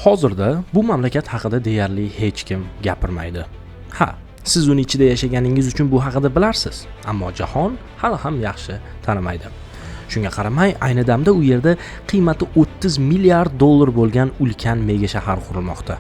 Hozirda bu mamlakat haqida deyarli hech kim gapirmaydi. Ha, siz uni ichida yashaganingiz uchun bu haqida bilarsiz, ammo jahon hali ham yaxshi tanimaydi. Shunga qaramay, ayni damda u yerda qiymati 30 milliard dollar bo'lgan ulkan mega shahar qurilmoqda.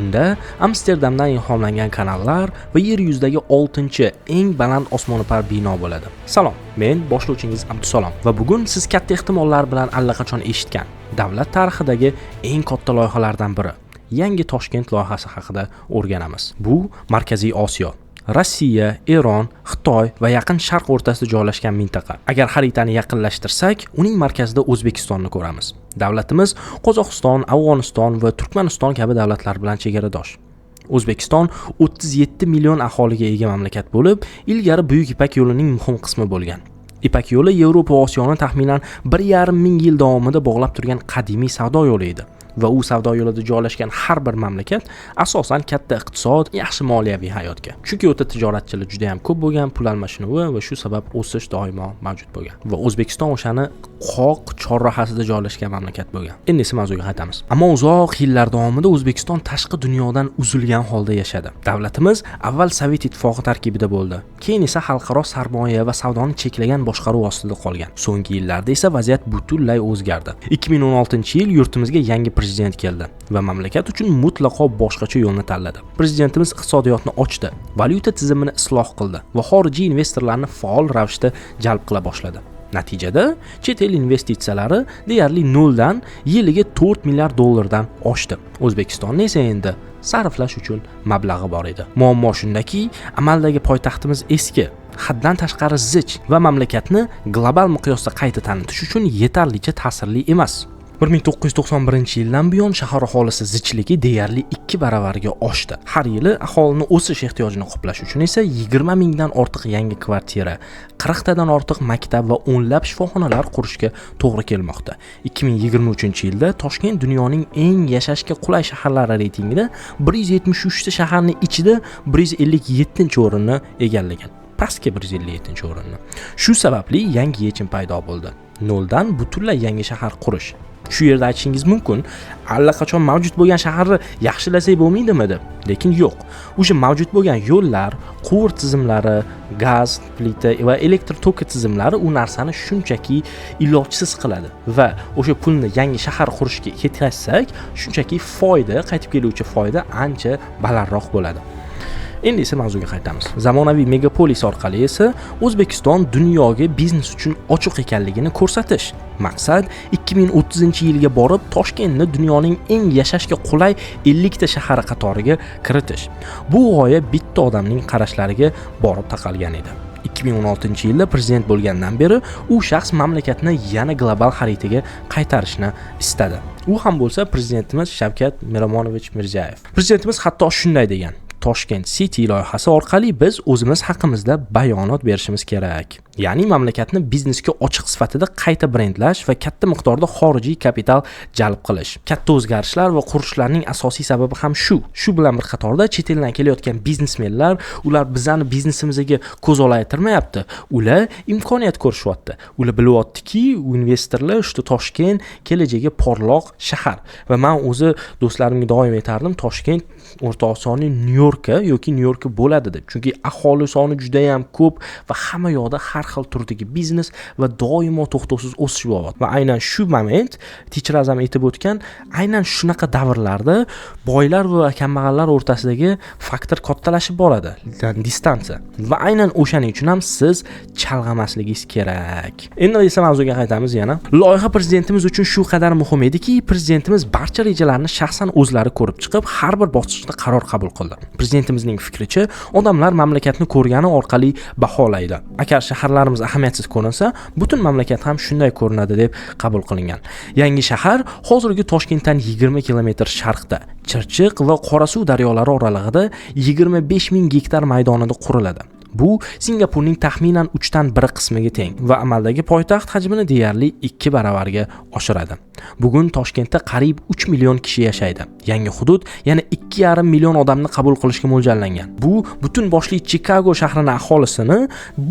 Unda Amsterdamdan ilhomlangan kanallar va yer yuzidagi 6-chi eng baland osmono'par bino bo'ladi. Salom, men boshlovchingiz Abdusalom va bugun siz katta ehtimollar bilan allaqachon eshitgan davlat tarixidagi eng katta loyihalardan biri Yangi Toshkent loyihasi haqida o'rganamiz. Bu Markaziy Osiyo, Rossiya, Eron, Xitoy va Yaqin Sharq o'rtasida joylashgan mintaqa. Agar xaritani yaqinlashtirsak, uning markazida O'zbekistonni ko'ramiz. Davlatimiz Qozog'iston, Afg'oniston va Turkmaniston kabi davlatlar bilan chegaradosh. O'zbekiston 37 million aholiga ega mamlakat bo'lib, ilgari Buyuk Ipak yo'lining muhim qismi bo'lgan. Ipak yo'li Yevropa va Osiyoni taxminan 1,5 ming yil davomida bog'lab turgan qadimiy savdo yo'li edi. Va u savdo yo'lida joylashgan har bir mamlakat asosan katta iqtisod, yaxshi moliyaviy hayotga. Chunki o'ta tijoratchilar juda ham ko'p bo'lgan, pul almashinuvi va shu sabab o'sish doimo mavjud bo'lgan. Va O'zbekiston o'shani qoq chorrahasida joylashgan mamlakat bo'lgan. Endi esa mavzuga qaytamiz. Ammo uzoq yillar davomida O'zbekiston tashqi dunyodan uzilgan holda yashadi. Davlatimiz avval Sovet ittifoqi tarkibida bo'ldi. Keyin esa xalqaro sarmoya va savdoni cheklagan boshqaruv ostida qolgan. So'nggi yillarda esa vaziyat butunlay o'zgardi. 2016-yil yurtimizga yangi prezident keldi va mamlakat uchun mutlaqo boshqacha yo'lni tanladi. Prezidentimiz iqtisodiyotni ochdi, valyuta tizimini isloh qildi va xorijiy investorlarni faol ravishda jalb qila boshladi. Natijada chet el investitsiyalari deyarli noldan yiliga 4 milliard dollardan oshdi. O'zbekistonning esa endi sarflash uchun mablag'i bor edi. Muammo shundaki, amaldagi poytaxtimiz eski, haddan tashqari zich va mamlakatni global miqyosda qayta tanitish uchun yetarlicha ta'sirli emas. 1991-yildan buyon shahar aholisi zichligi deyarli 2 baravarga oshdi. Har yili aholini o'sish ehtiyojini qoplash uchun esa 20 mingdan ortiq yangi kvartira, 40 tadan ortiq maktab va o'nlab shifoxonalar qurishga to'g'ri kelmoqda. 2023-yilda Toshkent dunyoning eng yashashga qulay shaharlari reytingida 173 ta shaharning ichida 157-o'rinni egallagan. Pastga 157-o'rinni. Shu sababli yangi yechim paydo bo'ldi. Noldan butunlay yangi shahar qurish. Shu yerda aytishingiz mumkin, allaqachon mavjud bo'lgan shaharni yaxshilasak bo'lmaydimi deb. Lekin yo'q. O'sha mavjud bo'lgan yo'llar, quvur tizimlari, gaz, plita va elektr toki tizimlari u narsani shunchaki ilojsiz qiladi va o'sha pulni yangi shahar qurishga yetkazsak, shunchaki foyda, qaytib keluvchi foyda ancha balandroq bo'ladi. Endi esa mavzuga qaytamiz. Zamonaviy megapolis orqali esa O'zbekiston dunyoga biznes uchun ochiq ekanligini ko'rsatish. Maqsad 2030-yilga borib Toshkentni dunyoning eng yashashga qulay 50 ta shahar qatoriga kiritish. Bu g'oya bitta odamning qarashlariga borib taqalgan edi. 2016-yilda prezident bo'lgandan beri u shaxs mamlakatni yana global xaritaga qaytarishni istadi. U ham bo'lsa prezidentimiz Shavkat Miromonovich Mirziyoyev. Prezidentimiz hatto shunday degan: Toshkent City loyihasi orqali biz o'zimiz haqimizda bayonot berishimiz kerak. Ya'ni mamlakatni biznesga ochiq sifatida qayta brendlash va katta miqdorda xorijiy kapital jalb qilish. Katta o'zgarishlar va qurishlarning asosiy sababi ham shu. Shu bilan bir qatorda chet eldan kelayotgan biznesmenlar, ular bizani biznesimizga ko'z olaytirmayapti. Ular imkoniyat ko'rishyapti. Ular bilyaptiki, investorlar shu Toshkent kelajagi porloq shahar. Va men o'zi do'stlarimga doim aytardim, Toshkent O'rta Osiyoning Nyu-Yorki yoki Nyu-Yorki bo'ladi deb. Chunki aholi soni juda ham ko'p va hamma yoqda har xil turdagi biznes va doimo to'xtovsiz o'sish bo'lyapti. Va aynan shu moment Teacher Azam aytib o'tgan, aynan shunaqa davrlarda boylar va kambag'allar o'rtasidagi faktor kattalashib boradi, distansiya. Va aynan o'shaning uchun ham siz chalg'amasligingiz kerak. Endi esa mavzuga qaytamiz yana. Loyiha prezidentimiz uchun shu qadar muhim ediki, prezidentimiz barcha rejalarni shaxsan o'zlari ko'rib chiqib, har bir bosqichda qaror qabul qildi. Prezidentimizning fikricha, odamlar mamlakatni ko'rgani orqali baholaydi. Agar shaharlarimiz ahamiyatsiz ko'rinsa, butun mamlakat ham shunday ko'rinadi deb qabul qilingan. Yangi shahar hozirgi Toshkentdan 20 kilometr sharqda, Chirchiq va Qorasuv daryolari oralig'ida 25 ming gektar maydonida quriladi. Bu Singapurning taxminan 3 dan 1 qismiga teng va amaldagi poytaxt hajmini deyarli 2 baravarga oshiradi. Bugun Toshkentda qariyb 3 million kishi yashaydi. Yangi hudud yana 2,5 million odamni qabul qilishga mo'ljallangan. Bu butun boshli Chikago shahrining aholisini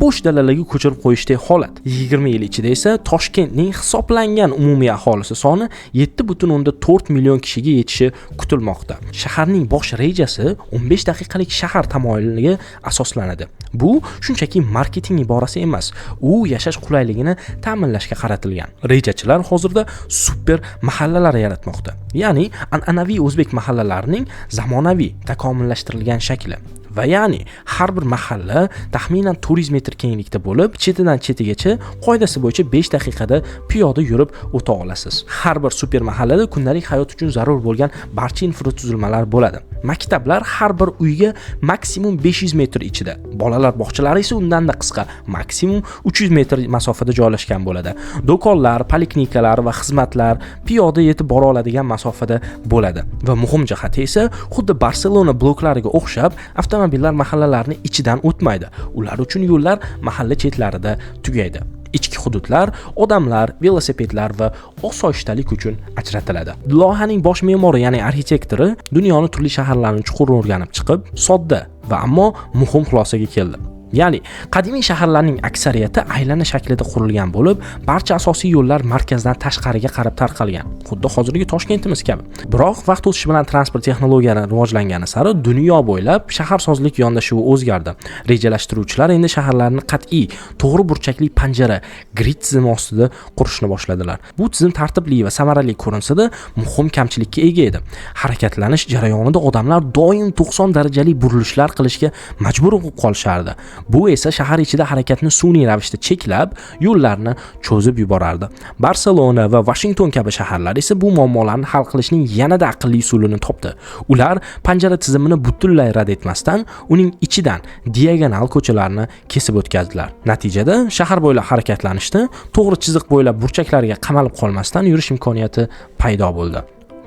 bo'sh dalalarga ko'chirib qo'yishdek holat. 20 yil ichida esa Toshkentning hisoblangan umumiy aholisi soni 7,4 million kishiga yetishi kutilmoqda. Shaharning bosh rejasi 15 daqiqalik shahar tamoyiliga asoslanadi. Bu shunchaki marketing iborasi emas, u yashash qulayligini ta'minlashga qaratilgan. Rejachilar hozirda super mahallalar yaratmoqda. Ya'ni an'anaviy o'zbek mahallalarining zamonaviy, takomillashtirilgan shakli. Va ya'ni har bir mahalla taxminan 400 metr kenglikda bo'lib, chetidan chetigacha qoidasi bo'yicha 5 daqiqada piyoda yurib o'ta olasiz. Har bir super mahallada kundalik hayot uchun zarur bo'lgan barcha infratuzilmalar bo'ladi. Maktablar har bir uyga maksimum 500 metr ichida, bolalar bog'chalari esa undan-da qisqa, maksimum 300 metr masofada joylashgan bo'ladi. Do'konlar, poliklinikalar va xizmatlar piyoda yetib bora oladigan masofada bo'ladi. Va muhim jihati esa xuddi Barselona bloklariga o'xshab avtomobillar mahallalarning ichidan o'tmaydi. Ular uchun yo'llar mahalla chetlarida tugaydi. Ichki hududlar odamlar, velosipedlar va osoyishtalik uchun ajratiladi. Loyihaning bosh me'mori, ya'ni arxitektori, dunyoni turli shaharlarini chuqur o'rganib chiqib, sodda va ammo muhim xulosaga keldi. Ya'ni qadimiy shaharlarning aksariyati aylana shaklida qurilgan bo'lib, barcha asosiy yo'llar markazdan tashqariga qarab tarqalgan, xuddi hozirgi Toshkentimiz kabi. Biroq vaqt o'tishi bilan transport texnologiyalari rivojlangani sari dunyo bo'ylab shaharsozlik yondashuvi o'zgardi. Rejalashtiruvchilar endi shaharlarni qat'iy, to'g'ri burchakli panjara, grid tizimi ostida qurishni boshladilar. Bu tizim tartibli va samarali ko'rinsa-da, muhim kamchilikka ega edi. Harakatlanish jarayonida odamlar doim 90 darajali burilishlar qilishga majbur bo'lib qolishardi. Bu esa shahar ichida harakatni sun'iy ravishda cheklab, yo'llarni cho'zib yuborardi. Barselona va Washington kabi shaharlar esa bu muammolarni hal qilishning yanada aqlli usulini topdi. Ular panjara tizimini butunlay rad etmasdan, uning ichidan diagonal ko'chalarni kesib o'tkazdilar. Natijada shahar bo'ylab harakatlanishda to'g'ri chiziq bo'ylab burchaklarga qamalib qolmasdan yurish imkoniyati paydo bo'ldi.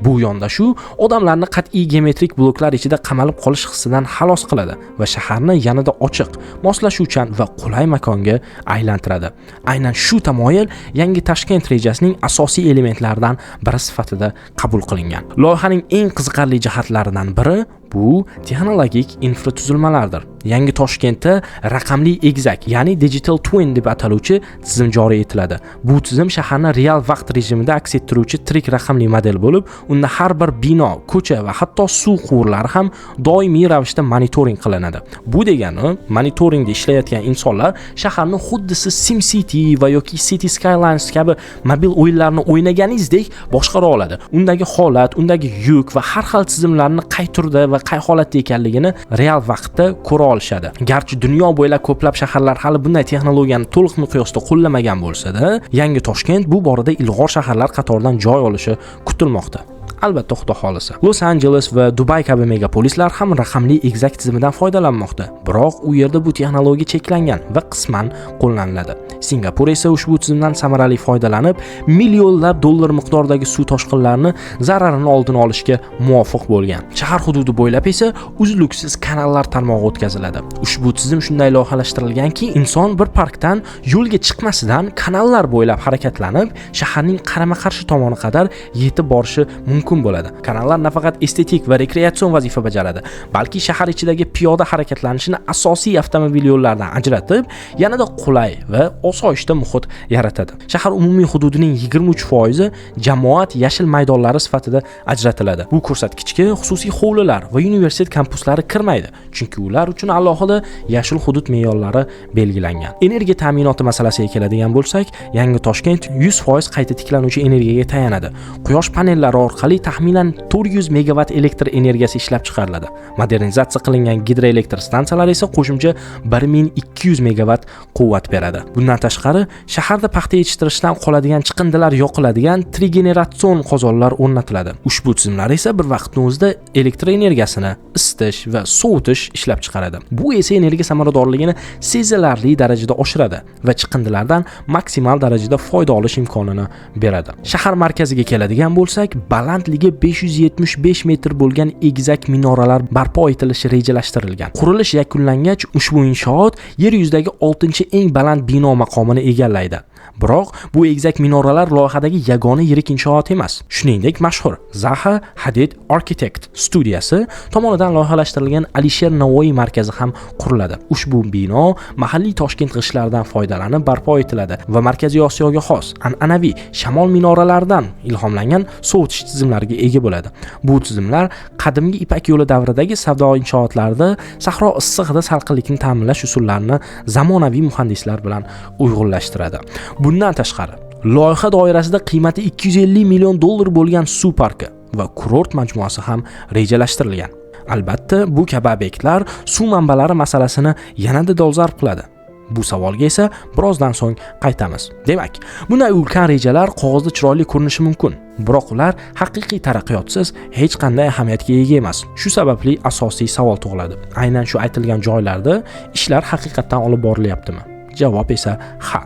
Bu yondashuv odamlarni qat'iy geometrik bloklar ichida qamalib qolish hissidan xalos qiladi va shaharni yanada ochiq, moslashuvchan va qulay makonga aylantiradi. Aynan shu tamoyil yangi Toshkent rejasining asosiy elementlaridan biri sifatida qabul qilingan. Loyihaning eng qiziqarli jihatlaridan biri bu texnologik infratuzilmalardir. Yangi Toshkentda raqamli egizak, ya'ni digital twin deb ataluvchi tizim joriy etiladi. Bu tizim shaharni real vaqt rejimida aks ettiruvchi tirik raqamli model bo'lib, unda har bir bino, ko'cha va hatto suv quvurlari ham doimiy ravishda monitoring qilinadi. Bu degani, monitoringda ishlayotgan insonlar shaharni xuddi siz SimCity va yoki City Skylines kabi mobil o'yinlarni o'ynaganingizdek boshqara oladi. Undagi holat, undagi yuk va har xil tizimlarni qay turda va qay holatda ekanligini real vaqtda ko'ra olishadi. Garchi dunyo bo'ylab ko'plab shaharlar hali bunday texnologiyani to'liq miqyosda qo'llamagan bo'lsa-da, yangi Toshkent bu borada ilg'or shaharlar qatoridan joy olishi kutilmoqda. Albatta, xudo xolisa. Los Angeles va Dubay kabi megapolislar ham raqamli egizak tizimidan foydalanmoqda. Biroq u yerda bu texnologiya cheklangan va qisman qo'llaniladi. Singapur esa ushbu tizimdan samarali foydalanib, millionlab dollar miqdoridagi suv toshqinlarini zararini oldini olishga muvaffaq bo'lgan. Shahar hududi bo'ylab esa uzluksiz kanallar tarmog'i o'tkaziladi. Ushbu tizim shunday loyihalashtirilganki, inson bir parkdan yo'lga chiqmasidan kanallar bo'ylab harakatlanib, shaharning qarama-qarshi tomoni qadar yetib borishi mumkin bo'ladi. Kanallar nafaqat estetik va rekreatsion vazifa bajaradi, balki shahar ichidagi piyoda harakatlanishini asosiy avtomobil yo'llaridan ajratib, yanada qulay va osoyishta muhit yaratadi. Shahar umumiy hududining 23% jamoat yashil maydonlari sifatida ajratiladi. Bu ko'rsatkichga xususiy hovlilar va universitet kampuslari kirmaydi, chunki ular uchun alohida yashil hudud me'yorlari belgilangan. Energiya ta'minoti masalasiga keladigan bo'lsak, yangi Toshkent 100% qayta tiklanuvchi energiyaga tayanadi. Quyosh panellari orqali taxminan 400 megawatt elektr energiyasi ishlab chiqariladi. Modernizatsiya qilingan gidroelektr stansiyalar esa qo'shimcha 1200 megawatt quvvat beradi. Bundan Bundan tashqari, shaharda paxta yetishtirishdan qoladigan chiqindilar yoqiladigan trigeneratsion qozonlar o'rnatiladi. Ushbu tizimlar esa bir vaqtning o'zida elektr energiyasini isitish va sovutish ishlab chiqaradi. Bu esa energiya samaradorligini sezilarli darajada oshiradi va chiqindilardan maksimal darajada foyda olish imkonini beradi. Shahar markaziga keladigan bo'lsak, balandligi 575 metr bo'lgan egizak minoralar barpo etilishi rejalashtirilgan. Qurilish yakunlangach, ushbu inshoot yer yuzidagi 6-chi eng baland bino maqomini egallaydi. Biroq bu egizak minoralar loyihadagi yagona yirik inshoot emas. Shuningdek, mashhur Zaha Hadid Architect studiyasi tomonidan loyihalashtirilgan Alisher Navoiy markazi ham quriladi. Ushbu bino mahalliy Toshkent g'ishtlaridan foydalanib barpo etiladi va Markaziy Osiyoga xos an'anaviy shamol minoralaridan ilhomlangan sovutish tizimlariga ega bo'ladi. Bu tizimlar qadimgi Ipak yo'li davridagi savdo inshootlarida sahro issig'ida salqinlikni ta'minlash usullarini zamonaviy muhandislar bilan uyg'unlashtiradi. Bundan tashqari, loyiha doirasida qiymati 250 million dollar bo'lgan suv parki va kurort majmuasi ham rejalashtirilgan. Albatta, bu kabi obyektlar suv manbalari masalasini yanada dolzarb qiladi. Bu savolga esa birozdan so'ng qaytamiz. Demak, bunday ulkan rejalar qog'ozda chiroyli ko'rinishi mumkin, biroq ular haqiqiy taraqqiyotsiz hech qanday ahamiyatga ega emas. Shu sababli asosiy savol tug'iladi. Aynan shu aytilgan joylarda ishlar haqiqatan olib borilyaptimi? Javob esa ha.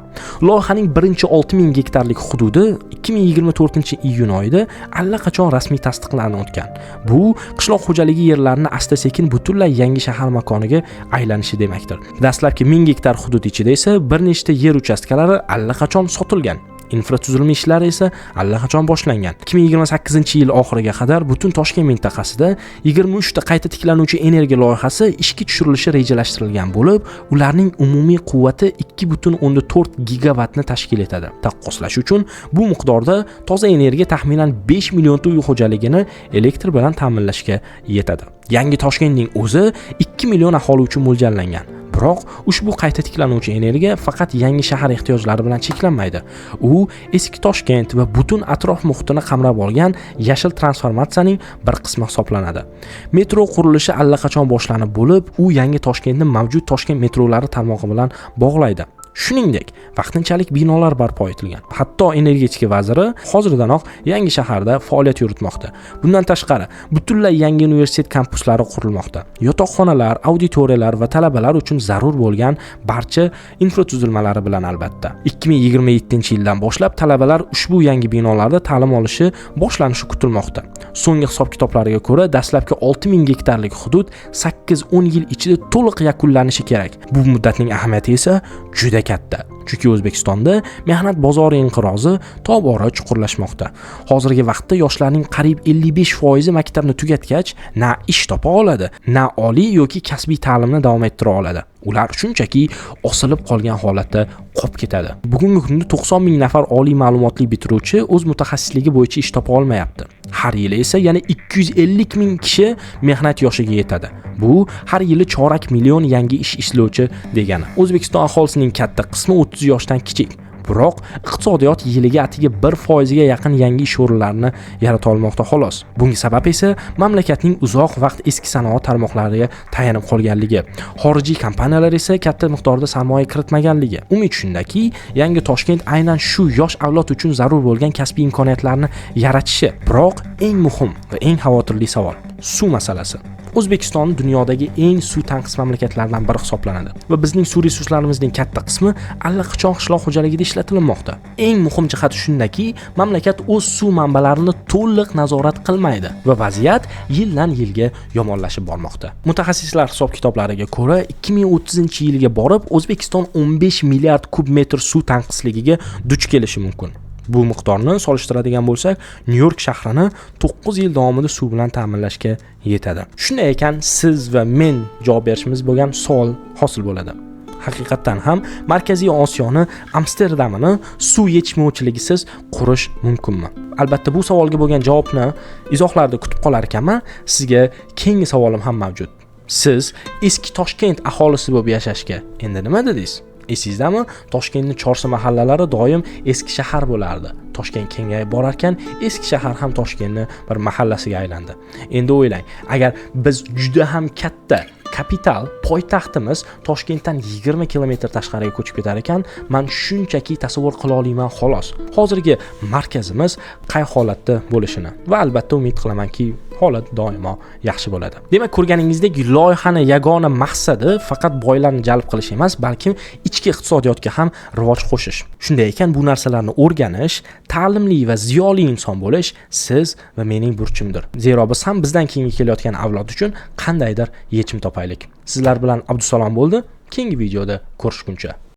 Loyihaning birinchi 6000 gektarlik hududi 2024-iyun oyida allaqachon rasmiy tasdiqlanib o'tgan. Bu qishloq xo'jaligi yerlarini asta-sekin butunlay yangi shahar makoniga aylanishi demakdir. Dastlabki 1000 gektar hudud ichida esa bir nechta yer uchastkalari allaqachon sotilgan. Infratuzilma ishlari esa allaqachon boshlangan. 2028-yil oxiriga qadar butun Toshkent mintaqasida 23 ta qayta tiklanuvchi energiya loyihasi ishga tushirilishi rejalashtirilgan bo'lib, ularning umumiy quvvati 2.4 gigavatni tashkil etadi. Taqqoslash uchun bu miqdorda toza energiya taxminan 5 million uy xo'jaligini elektr bilan ta'minlashga yetadi. Yangi Toshkentning o'zi 2 million aholi uchun mo'ljallangan. Biroq ushbu qayta tiklanuvchi energiya faqat yangi shahar ehtiyojlari bilan cheklanmaydi. U eski Toshkent va butun atrof muhitini qamrab olgan yashil transformatsiyaning bir qismi hisoblanadi. Metro qurilishi allaqachon boshlanib bo'lib, u yangi Toshkentni mavjud Toshkent metrolari tarmog'i bilan bog'laydi. Shuningdek, vaqtinchalik binolar barpo etilgan. Hatto energetika vaziri hozirdanoq yangi shaharda faoliyat yuritmoqda. Bundan tashqari, butunlay yangi universitet kampuslari qurilmoqda. Yotoqxonalar, auditoriyalar va talabalar uchun zarur bo'lgan barcha infratuzilmalari bilan albatta. 2027-yildan boshlab talabalar ushbu yangi binolarda ta'lim olishi boshlanishi kutilmoqda. So'nggi hisob-kitoblariga ko'ra, dastlabki 6000 gektarlik hudud 8-10 yil ichida to'liq yakunlanishi kerak. Bu muddatning ahamiyati esa juda katta. Chunki O'zbekistonda mehnat bozori inqirozi tobora chuqurlashmoqda. Hozirgi vaqtda yoshlarning qariyb 55% maktabni tugatgach, na ish topa oladi, na oliy yoki kasbiy ta'limni davom ettira oladi. Ular shunchaki osilib qolgan holatda qolib ketadi. Bugungi kunda 90 ming nafar oliy ma'lumotli bitiruvchi o'z mutaxassisligi bo'yicha ish topa olmayapti. Har yili esa yana 250 ming kishi mehnat yoshiga yetadi. Bu har yili chorak million yangi ish izlovchi degani. O'zbekiston aholisining katta qismi 30 yoshdan kichik. Biroq iqtisodiyot yiliga atiga 1% ga yaqin yangi ish o'rinlarini yarata olmoqda xolos. Bunga sabab esa mamlakatning uzoq vaqt eski sanoat tarmoqlariga tayanib qolganligi, xorijiy kompaniyalar esa katta miqdorda sarmoya kiritmaganligi. Umid shundaki, yangi Toshkent aynan shu yosh avlod uchun zarur bo'lgan kasbiy imkoniyatlarni yaratishi. Biroq eng muhim va eng xavotirli savol suv masalasi. O'zbekiston dunyodagi eng suv tanqis mamlakatlardan biri hisoblanadi va bizning suv resurslarimizning katta qismi allaqachon qishloq xo'jaligida ishlatilmoqda. Eng muhim jihati shundaki, mamlakat o'z suv manbalarini to'liq nazorat qilmaydi va vaziyat yildan-yilga yomonlashib bormoqda. Mutaxassislar hisob-kitoblariga ko'ra, 2030-yilga borib O'zbekiston 15 milliard kub metr suv tanqisligiga duch kelishi mumkin. Bu miqdorni solishtiradigan bo'lsak, Nyu-York shahrini 9 yil davomida suv bilan ta'minlashga yetadi. Shunday ekan, siz va men javob berishimiz bo'lgan savol hosil bo'ladi. Haqiqatan ham Markaziy Osiyoni Amsterdamini suv yetishmovchiligisiz qurish mumkinmi? Albatta bu savolga bo'lgan javobni izohlarda kutib qolar ekanman. Sizga keyingi savolim ham mavjud. Siz eski Toshkent aholisi bo'lib yashashga endi nima dedingiz? Esizdami? Toshkentning chorsi mahallalari doim eski shahar bo'lardi. Toshkent kengayib borar ekan, eski shahar ham Toshkentning bir mahallasiga aylandi. Endi o'ylang, agar biz juda ham katta kapital poytaxtimiz Toshkentdan 20 kilometr tashqariga ko'chib ketar ekan, men shunchaki tasavvur qila olaman xolos. Hozirgi markazimiz qay holatda bo'lishini va albatta umid qilamanki, holat doimo yaxshi bo'ladi. Demak, ko'rganingizdek, loyihani yagona maqsadi faqat boylarni jalb qilish emas, balkim ichki iqtisodiyotga ham rivoj qo'shish. Shunday ekan, bu narsalarni o'rganish, ta'limli va ziyoli inson bo'lish siz va mening burchimdir. Zero biz ham bizdan keyingi kelayotgan avlod uchun qandaydir yechim topaylik. Sizlar bilan Abdusalom bo'ldi. Keyingi videoda ko'rishguncha